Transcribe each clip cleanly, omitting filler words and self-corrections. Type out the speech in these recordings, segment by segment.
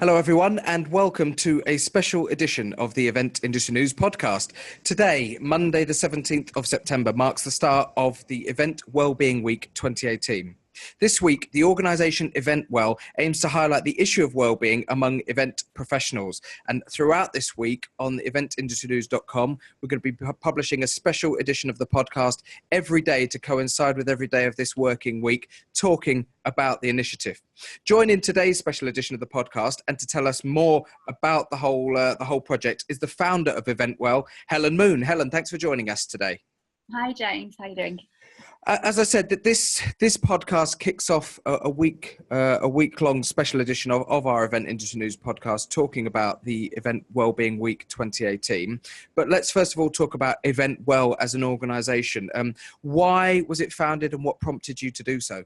Hello, everyone, and welcome to a special edition of the Event Industry News podcast. Today, Monday, the 17th of September, marks the start of the Event Wellbeing Week 2018. This week, the organisation EventWell aims to highlight the issue of wellbeing among event professionals. And throughout this week on eventindustrynews.com, we're going to be publishing a special edition of the podcast every day to coincide with every day of this working week, talking about the initiative. Join in today's special edition of the podcast, and to tell us more about the whole project is the founder of EventWell, Helen Moon. Helen, thanks for joining us today. Hi, James. How are you doing? As I said, that this podcast kicks off a week-long special edition of our Event Industry News podcast, talking about the Event Wellbeing Week 2018. But let's first of all talk about EventWell as an organisation. Why was it founded, and what prompted you to do so?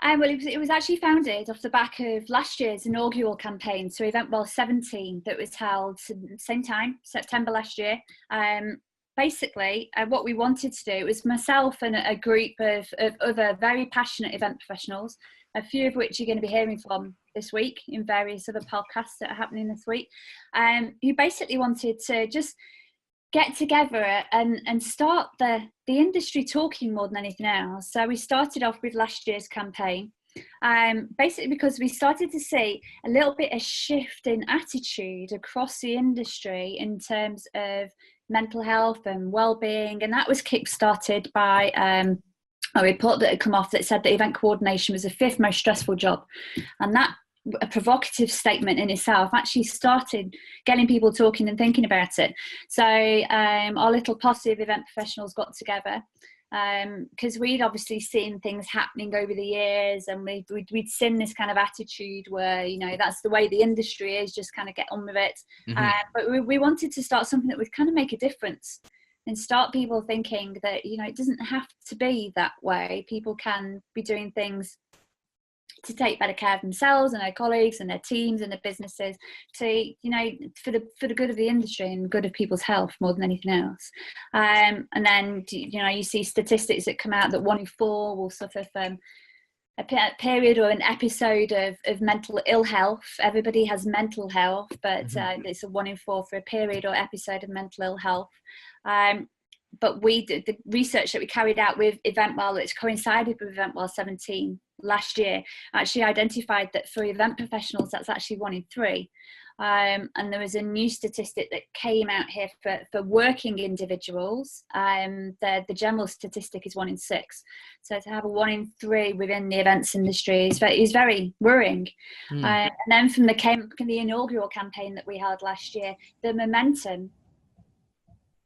Well, it was actually founded off the back of last year's inaugural campaign, so EventWell 17, that was held at the same time, September last year. Basically, what we wanted to do was myself and a group of other very passionate event professionals, a few of which you're going to be hearing from this week in various other podcasts that are happening this week, who basically wanted to just get together and start the industry talking more than anything else. So we started off with last year's campaign, basically because we started to see a little bit of shift in attitude across the industry in terms of mental health and well-being, and that was kick-started by a report that had come off that said that event coordination was the 5th most stressful job, and that, a provocative statement in itself, actually started getting people talking and thinking about it. So our little posse of event professionals got together, because we'd obviously seen things happening over the years, and we'd seen this kind of attitude where, you know, that's the way the industry is, just kind of get on with it. But we wanted to start something that would kind of make a difference and start people thinking that, you know, it doesn't have to be that way. People can be doing things to take better care of themselves and their colleagues and their teams and their businesses, to, you know, for the good of the industry and good of people's health more than anything else. And then, you know, you see statistics that come out that 1 in 4 will suffer from a period or an episode of mental ill health. Everybody has mental health, but it's a 1 in 4 for a period or episode of mental ill health. But we did the research that we carried out with EventWell, which coincided with EventWell 17 last year, actually identified that for event professionals, that's actually 1 in 3. And there was a new statistic that came out here for working individuals. The general statistic is 1 in 6. So to have a 1 in 3 within the events industry is very worrying. And then from the inaugural campaign that we held last year, the momentum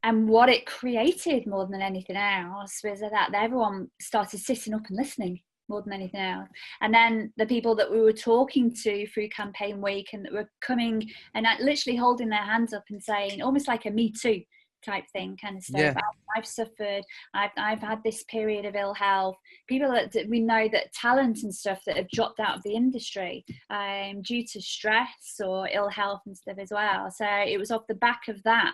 and what it created more than anything else was that everyone started sitting up and listening more than anything else. And then the people that we were talking to through campaign week, and that were coming and literally holding their hands up and saying, almost like a Me Too type thing kind of stuff. Yeah. I've suffered, I've had this period of ill health. People that we know, that talent and stuff that have dropped out of the industry due to stress or ill health and stuff as well. So it was off the back of that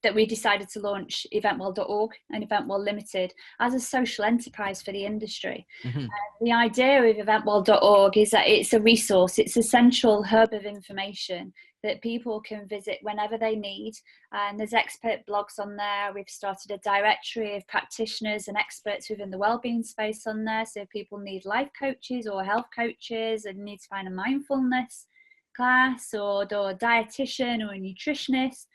that we decided to launch EventWell.org and EventWell Limited as a social enterprise for the industry. The idea of EventWell.org is that it's a resource, it's a central hub of information that people can visit whenever they need. And there's expert blogs on there. We've started a directory of practitioners and experts within the wellbeing space on there. So if people need life coaches or health coaches and need to find a mindfulness class or a dietitian or a nutritionist,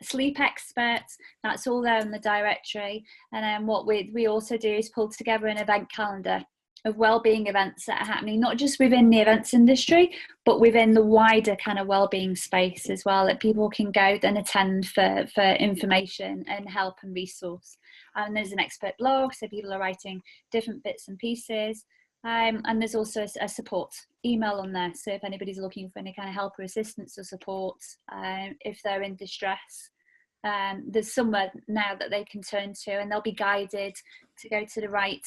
sleep experts, that's all there in the directory. And then what we also do is pull together an event calendar of wellbeing events that are happening, not just within the events industry, but within the wider kind of wellbeing space as well, that people can go and attend for information and help and resource. And there's an expert blog, so people are writing different bits and pieces. And there's also a support email on there, so if anybody's looking for any kind of help or assistance or support, if they're in distress, there's somewhere now that they can turn to, and they'll be guided to go to the right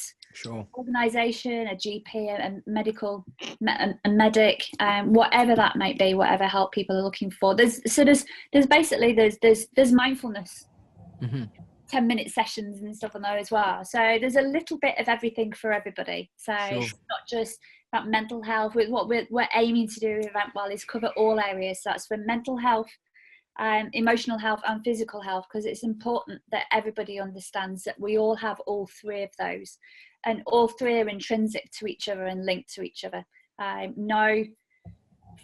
organisation, a GP, a medic, whatever that might be, whatever help people are looking for. There's basically mindfulness 10-minute sessions and stuff on there as well. So there's a little bit of everything for everybody. So It's not just about mental health. With what we're aiming to do with EventWell is cover all areas. So that's for mental health, emotional health and physical health, because it's important that everybody understands that we all have all three of those, and all three are intrinsic to each other and linked to each other. No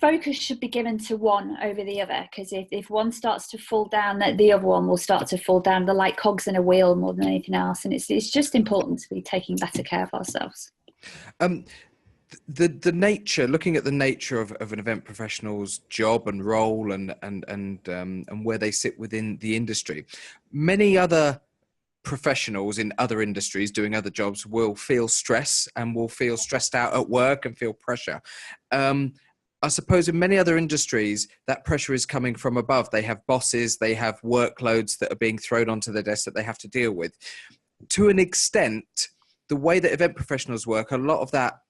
focus should be given to one over the other, because if one starts to fall down, the other one will start to fall down. They're like cogs in a wheel more than anything else, and it's just important to be taking better care of ourselves. The nature, looking at the nature of an event professional's job and role and where they sit within the industry, many other professionals in other industries doing other jobs will feel stress and will feel stressed out at work and feel pressure. I suppose in many other industries, that pressure is coming from above. They have bosses, they have workloads that are being thrown onto their desk that they have to deal with. To an extent, the way that event professionals work, a lot of that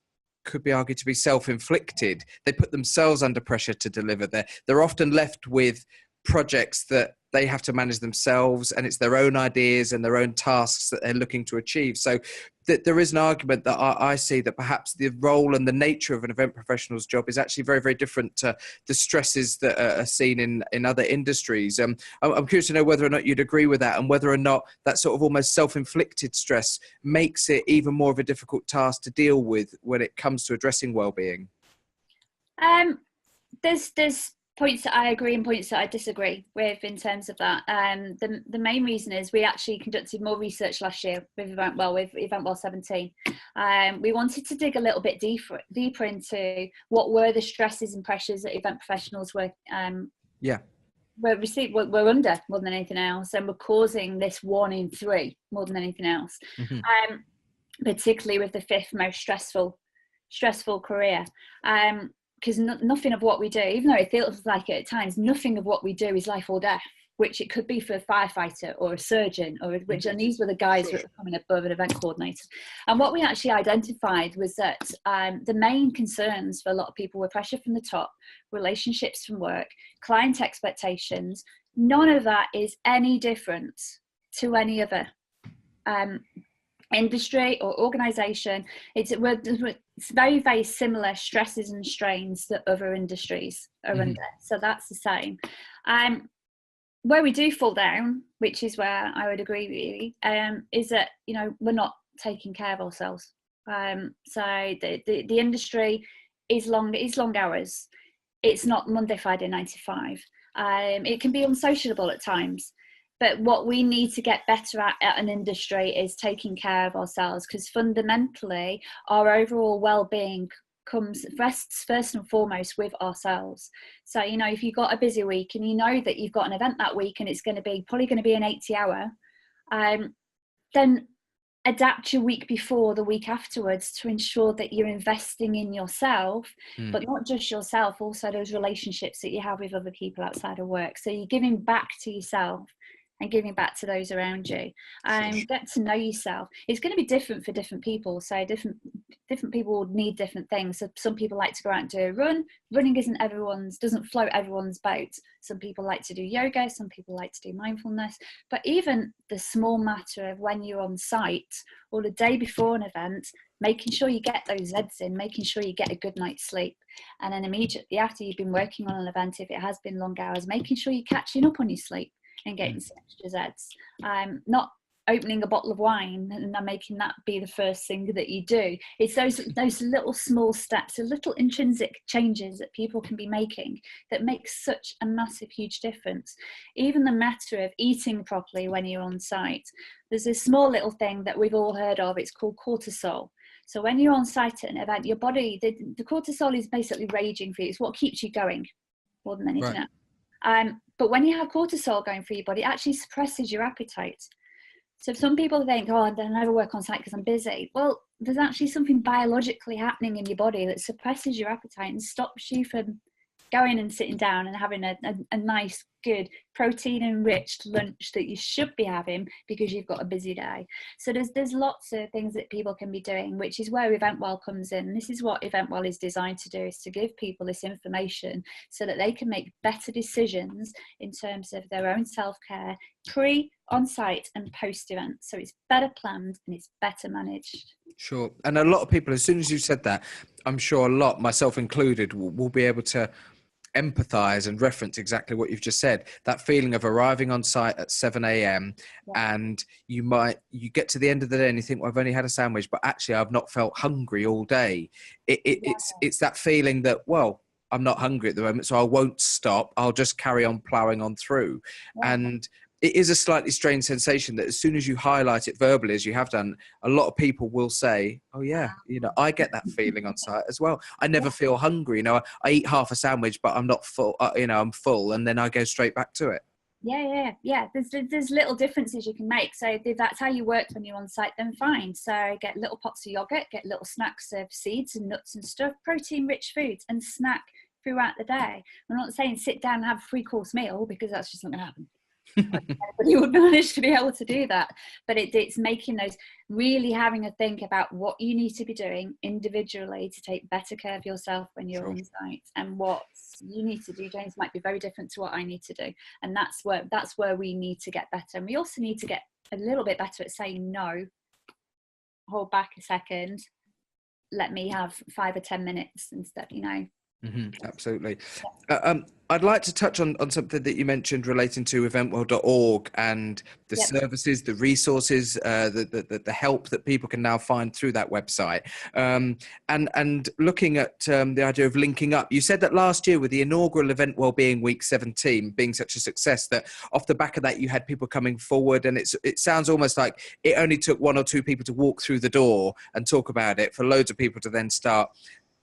could be argued to be self-inflicted. They put themselves under pressure to deliver. They're often left with projects that they have to manage themselves, and it's their own ideas and their own tasks that they're looking to achieve. So there is an argument that I see that perhaps the role and the nature of an event professional's job is actually very, very different to the stresses that are seen in other industries. I'm curious to know whether or not you'd agree with that, and whether or not that sort of almost self-inflicted stress makes it even more of a difficult task to deal with when it comes to addressing well-being. There's points that I agree and points that I disagree with in terms of that. The main reason is we actually conducted more research last year with EventWell 17. We wanted to dig a little bit deeper into what were the stresses and pressures that event professionals were under more than anything else, and were causing this 1 in 3 more than anything else. Mm-hmm. Particularly with the 5th most stressful career. Because nothing of what we do, even though it feels like it at times, nothing of what we do is life or death, which it could be for a firefighter or a surgeon, and these were the guys that were coming above an event coordinator. And what we actually identified was that the main concerns for a lot of people were pressure from the top, relationships from work, client expectations. None of that is any different to any other industry or organization. It's very, very similar stresses and strains that other industries are under. So that's the same. Where we do fall down, which is where I would agree really, is that, we're not taking care of ourselves. So the industry is long hours. It's not Monday, Friday, 9 to 5. It can be unsociable at times. But what we need to get better at an industry is taking care of ourselves, because fundamentally our overall well-being rests first and foremost with ourselves. So, if you've got a busy week and you know that you've got an event that week and it's probably going to be an 80-hour, then adapt your week before the week afterwards to ensure that you're investing in yourself, but not just yourself, also those relationships that you have with other people outside of work. So you're giving back to yourself and giving back to those around you. Get to know yourself. It's going to be different for different people. So different people would need different things. So some people like to go out and do a run. Running doesn't float everyone's boat. Some people like to do yoga. Some people like to do mindfulness. But even the small matter of when you're on site or the day before an event, making sure you get those Zeds in, making sure you get a good night's sleep. And then immediately after you've been working on an event, if it has been long hours, making sure you're catching up on your sleep and getting some extra Zeds. Not opening a bottle of wine and then making that be the first thing that you do. It's those little small steps, the little intrinsic changes that people can be making that makes such a massive, huge difference. Even the matter of eating properly when you're on site. There's this small little thing that we've all heard of. It's called cortisol. So when you're on site at an event, your body, the cortisol is basically raging for you. It's what keeps you going more than anything else. But when you have cortisol going through your body, it actually suppresses your appetite. So some people think, I never work on site because I'm busy. Well, there's actually something biologically happening in your body that suppresses your appetite and stops you from going and sitting down and having a nice good protein enriched lunch that you should be having because you've got a busy day. So there's lots of things that people can be doing, which is where EventWell comes in. This is what EventWell is designed to do, is to give people this information so that they can make better decisions in terms of their own self-care pre, on-site and post-event. So it's better planned and it's better managed. Sure. And a lot of people, as soon as you said that, I'm sure a lot, myself included, will be able to empathize and reference exactly what you've just said. That feeling of arriving on site at 7 a.m. and you get to the end of the day and you think, well, I've only had a sandwich, but actually I've not felt hungry all day. It's that feeling that, well, I'm not hungry at the moment, so I won't stop. I'll just carry on plowing on through. And it is a slightly strange sensation that as soon as you highlight it verbally, as you have done, a lot of people will say, oh yeah, I get that feeling on site as well. I never feel hungry. I eat half a sandwich, but I'm not full, I'm full. And then I go straight back to it. Yeah. There's little differences you can make. So if that's how you work when you're on site, then fine. So get little pots of yogurt, get little snacks of seeds and nuts and stuff, protein-rich foods, and snack throughout the day. I'm not saying sit down and have a 3-course meal, because that's just not going to happen. Everybody would manage to be able to do that, but it's making those, really having a think about what you need to be doing individually to take better care of yourself when you're on site, and what you need to do, James, might be very different to what I need to do, and that's where we need to get better. And we also need to get a little bit better at saying no, hold back a second, let me have 5 or 10 minutes instead, Absolutely. I'd like to touch on something that you mentioned relating to eventwell.org and the services, the resources, the help that people can now find through that website. And looking at the idea of linking up, you said that last year with the inaugural Event Wellbeing Week 17 being such a success, that off the back of that you had people coming forward, and it sounds almost like it only took 1 or 2 people to walk through the door and talk about it for loads of people to then start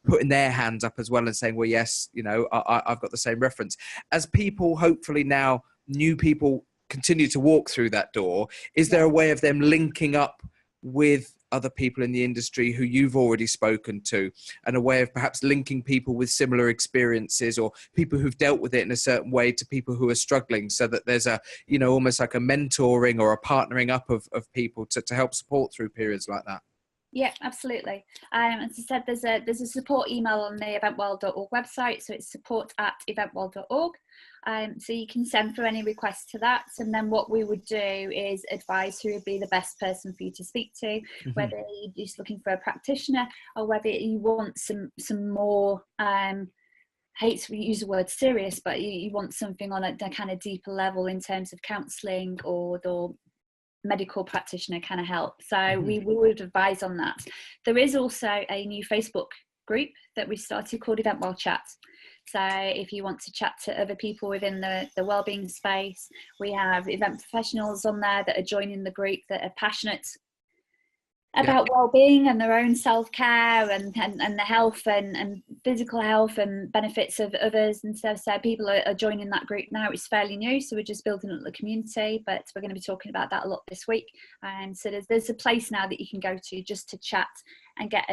putting their hands up as well and saying, well, yes, I've got the same reference. As people, hopefully now, new people continue to walk through that door, is there a way of them linking up with other people in the industry who you've already spoken to, and a way of perhaps linking people with similar experiences or people who've dealt with it in a certain way to people who are struggling, so that there's a, almost like a mentoring or a partnering up of people to help support through periods like that? Yeah, absolutely. As I said, there's a support email on the eventwell.org website, so it's support@eventwell.org. So you can send through any requests to that, and then what we would do is advise who would be the best person for you to speak to, whether you're just looking for a practitioner or whether you want some more, hate to use the word serious, but you want something on a kind of deeper level in terms of counselling or medical practitioner kind of help. So we would advise on that. There is also a new Facebook group that we started called EventWell Chat. So if you want to chat to other people within the wellbeing space, we have event professionals on there that are joining the group that are passionate about well-being and their own self-care and the health and physical health and benefits of others. And so people are joining that group now. It's fairly new, so we're just building up the community, but we're going to be talking about that a lot this week. And so there's a place now that you can go to just to chat and get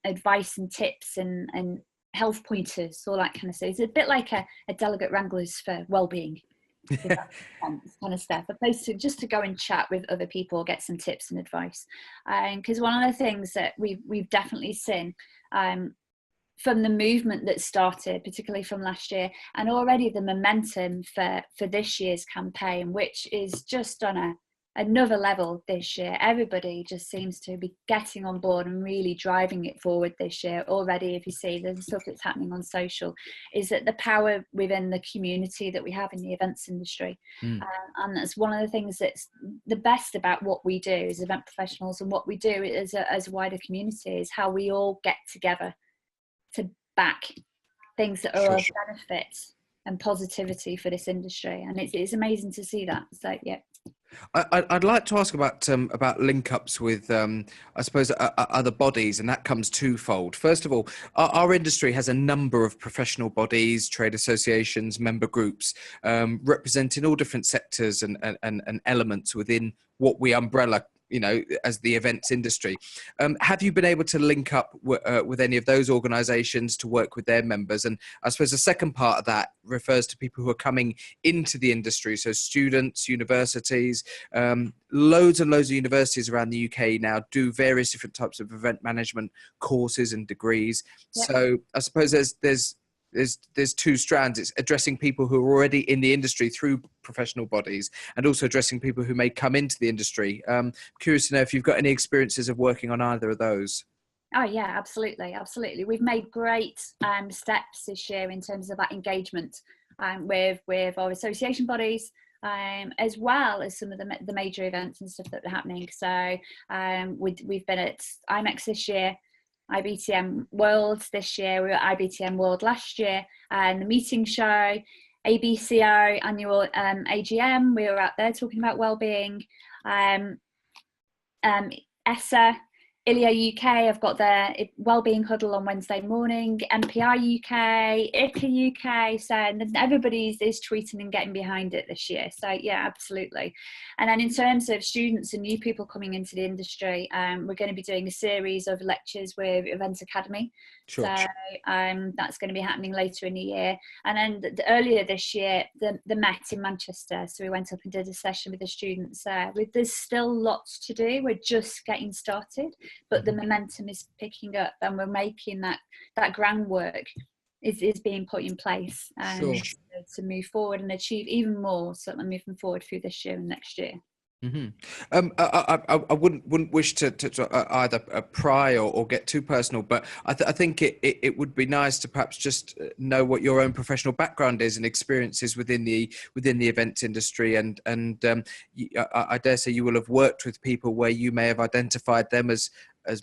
advice and tips and health pointers, all that kind of stuff. It's a bit like a delegate wranglers for well-being. Kind of stuff, a place to go and chat with other people, get some tips and advice. Because one of the things that we've definitely seen from the movement that started, particularly from last year, and already the momentum for this year's campaign, which is just on another level this year. Everybody just seems to be getting on board and really driving it forward this year already. If you see the stuff that's happening on social, is that the power within the community that we have in the events industry. And that's one of the things that's the best about what we do as event professionals, and what we do as a wider community, is how we all get together to back things that are of benefit and positivity for this industry. And it's amazing to see that. So yeah. I'd like to ask about link-ups with, I suppose, other bodies, and that comes twofold. First of all, our industry has a number of professional bodies, trade associations, member groups, representing all different sectors and elements within what we umbrella as the events industry. Have you been able to link up with any of those organisations to work with their members? And I suppose the second part of that refers to people who are coming into the industry, so students, universities. Loads and loads of universities around the UK now do various different types of event management courses and degrees. Yeah. So I suppose there's two strands. It's addressing people who are already in the industry through professional bodies, and also addressing people who may come into the industry. Curious to know if you've got any experiences of working on either of those. Oh yeah, absolutely. We've made great steps this year in terms of that engagement with our association bodies, as well as some of the major events and stuff that are happening. So we've been at IMEX this year, IBTM World this year, we were at IBTM World last year, and the meeting show, ABCO annual AGM, we were out there talking about wellbeing. ESSA, ILIA UK, I've got their wellbeing huddle on Wednesday morning, MPI UK, ICA UK, so everybody is tweeting and getting behind it this year. So yeah, absolutely. And then in terms of students and new people coming into the industry, we're going to be doing a series of lectures with Event Academy. Sure. So that's going to be happening later in the year. And then earlier this year, the Met in Manchester. So we went up and did a session with the students there. There's still lots to do. We're just getting started, but the momentum is picking up, and we're making that groundwork is being put in place to move forward and achieve even more. So I'm moving forward through this year and next year. Mm-hmm. I wouldn't wish to either pry or get too personal, but I think it would be nice to perhaps just know what your own professional background is and experiences within the events industry, and I dare say you will have worked with people where you may have identified them as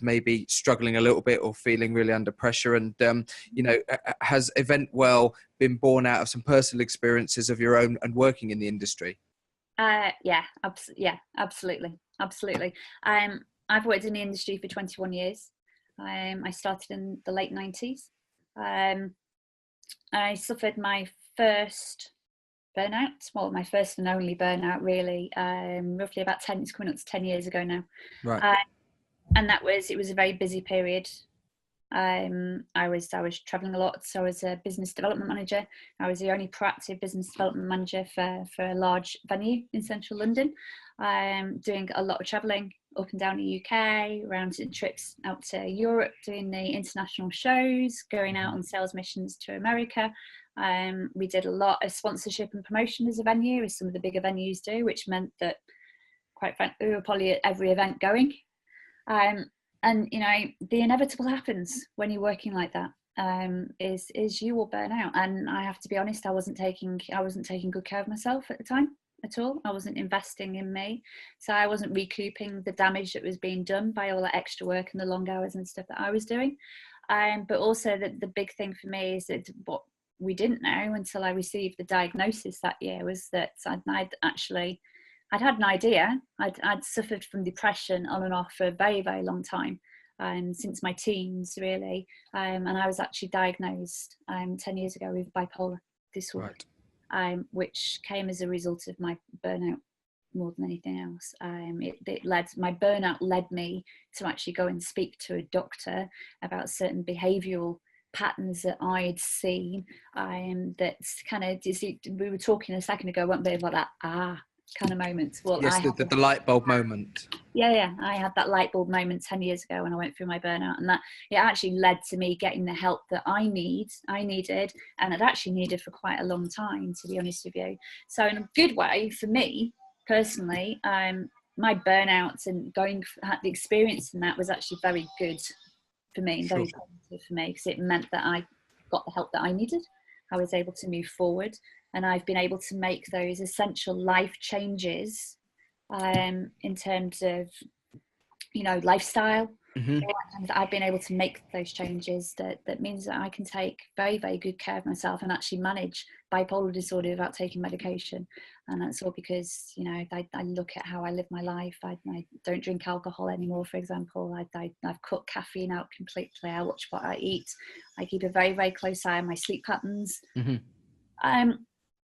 maybe struggling a little bit or feeling really under pressure, and has EventWell been born out of some personal experiences of your own and working in the industry? Yeah, absolutely. I've worked in the industry for 21 years. I started in the late 90s. I suffered my first burnout, well, my first and only burnout, really, roughly about 10, it's coming up to 10 years ago now. Right. And it was a very busy period. I was traveling a lot, so I was a business development manager. I was the only proactive business development manager for a large venue in central London, doing a lot of traveling up and down the UK, around trips out to Europe, doing the international shows, going out on sales missions to America. We did a lot of sponsorship and promotion as a venue, as some of the bigger venues do, which meant that, quite frankly, we were probably at every event going. And the inevitable happens when you're working like that, is you will burn out. And I have to be honest, I wasn't taking good care of myself at the time at all. I wasn't investing in me, so I wasn't recouping the damage that was being done by all that extra work and the long hours and stuff that I was doing. But also the big thing for me is that what we didn't know until I received the diagnosis that year was that I'd had an idea. I'd suffered from depression on and off for a very, very long time, since my teens, really. And I was actually diagnosed 10 years ago with bipolar disorder, right. Which came as a result of my burnout more than anything else. My burnout led me to actually go and speak to a doctor about certain behavioural patterns that I'd seen. That's kind of, we were talking a second ago, weren't we, about that kind of moments. Well, yes, the light bulb moment. Yeah, I had that light bulb moment 10 years ago when I went through my burnout, and that it actually led to me getting the help that I needed, and I'd actually needed for quite a long time, to be honest with you. So in a good way for me personally, my burnouts and the experience in that was actually very good for me, very positive for me, because it meant that I got the help that I needed. I was able to move forward, and I've been able to make those essential life changes in terms of, lifestyle. Mm-hmm. And I've been able to make those changes that means that I can take very, very good care of myself and actually manage bipolar disorder without taking medication. And that's all because, I look at how I live my life. I don't drink alcohol anymore, for example. I've cut caffeine out completely. I watch what I eat. I keep a very, very close eye on my sleep patterns. Mm-hmm.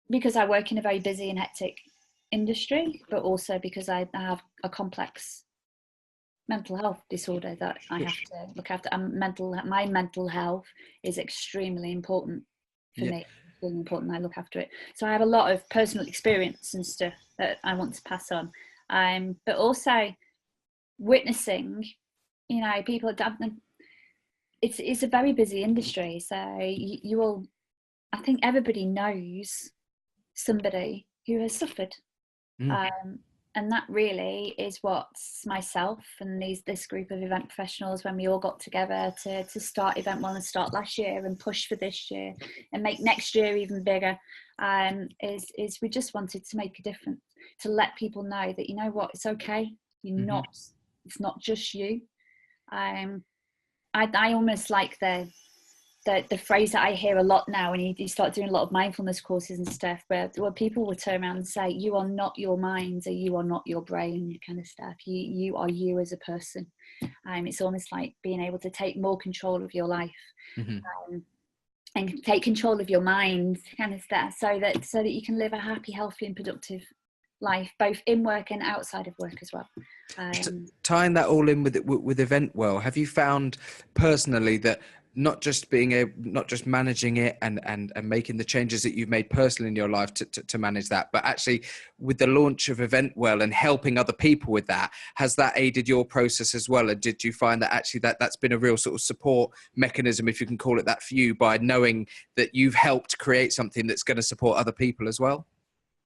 Because I work in a very busy and hectic industry, but also because I have a complex mental health disorder that I have to look after. And my mental health is extremely important for me. It's really important I look after it. So I have a lot of personal experience and stuff that I want to pass on. But also witnessing, you know, people. It's a very busy industry, so you will. I think everybody knows somebody who has suffered. And that really is what myself and this group of event professionals, when we all got together to start EventWell and start last year and push for this year and make next year even bigger, is we just wanted to make a difference, to let people know that, you know what, it's okay. It's not just you. I almost like the phrase that I hear a lot now when you start doing a lot of mindfulness courses and stuff, where people will turn around and say, you are not your mind, or you are not your brain, kind of stuff. You are you as a person. It's almost like being able to take more control of your life, and take control of your mind, kind of stuff, so that you can live a happy, healthy and productive life, both in work and outside of work as well. Tying that all in with EventWell, have you found personally that not just managing it and making the changes that you've made personally in your life to manage that, but actually with the launch of EventWell and helping other people with that, has that aided your process as well? And did you find that actually that's been a real sort of support mechanism, if you can call it that, for you, by knowing that you've helped create something that's going to support other people as well?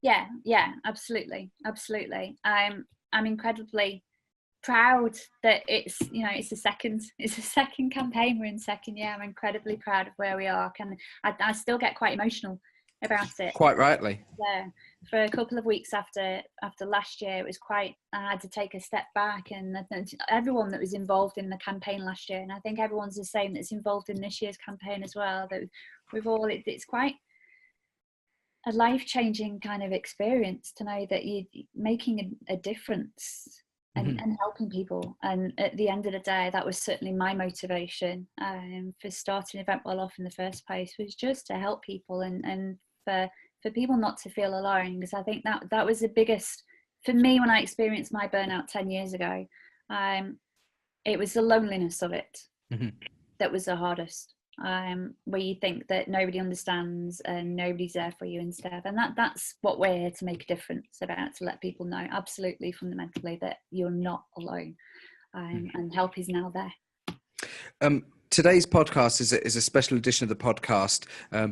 Yeah, absolutely. I'm incredibly proud that it's a second campaign. We're in second year. I'm incredibly proud of where we are. I still get quite emotional about it. Quite rightly. Yeah. For a couple of weeks after last year, it was I had to take a step back, and everyone that was involved in the campaign last year, and I think everyone's the same that's involved in this year's campaign as well, that it's quite a life-changing kind of experience to know that you're making a difference and helping people. And at the end of the day, that was certainly my motivation for starting EventWell off in the first place, was just to help people and for people not to feel alone. Because I think that was the biggest, for me, when I experienced my burnout 10 years ago, it was the loneliness of it that was the hardest. Where you think that nobody understands and nobody's there for you and stuff, and that's what we're here to make a difference about, to let people know absolutely fundamentally that you're not alone, and help is now there. Today's podcast is a special edition of the podcast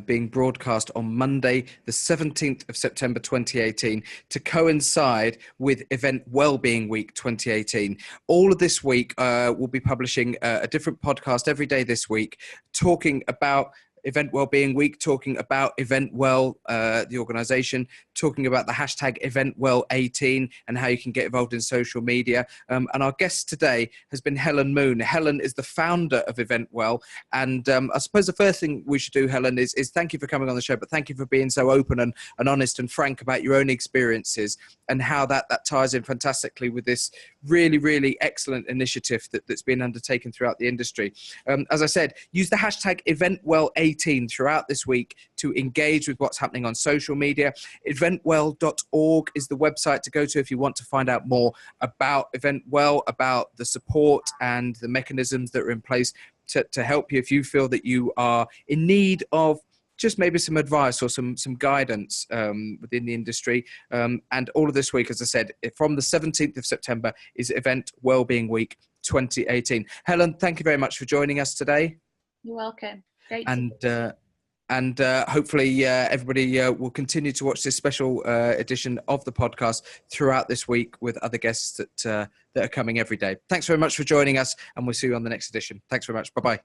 being broadcast on Monday, the 17th of September 2018, to coincide with Event Wellbeing Week 2018. All of this week, we'll be publishing a different podcast every day this week, talking about Event Wellbeing Week, talking about EventWell, the organisation, talking about the hashtag EventWell18 and how you can get involved in social media. And our guest today has been Helen Moon. Helen is the founder of EventWell. And I suppose the first thing we should do, Helen, is thank you for coming on the show, but thank you for being so open and honest and frank about your own experiences and how that ties in fantastically with this really, really excellent initiative that's been undertaken throughout the industry. As I said, use the hashtag EventWell18 throughout this week to engage with what's happening on social media. EventWell.org is the website to go to if you want to find out more about EventWell, about the support and the mechanisms that are in place to help you if you feel that you are in need of just maybe some advice or some guidance within the industry. And all of this week, as I said, from the 17th of September is Event Wellbeing Week 2018. Helen, thank you very much for joining us today. You're welcome. Great. And hopefully everybody will continue to watch this special edition of the podcast throughout this week with other guests that are coming every day. Thanks very much for joining us, and we'll see you on the next edition. Thanks very much. Bye-bye.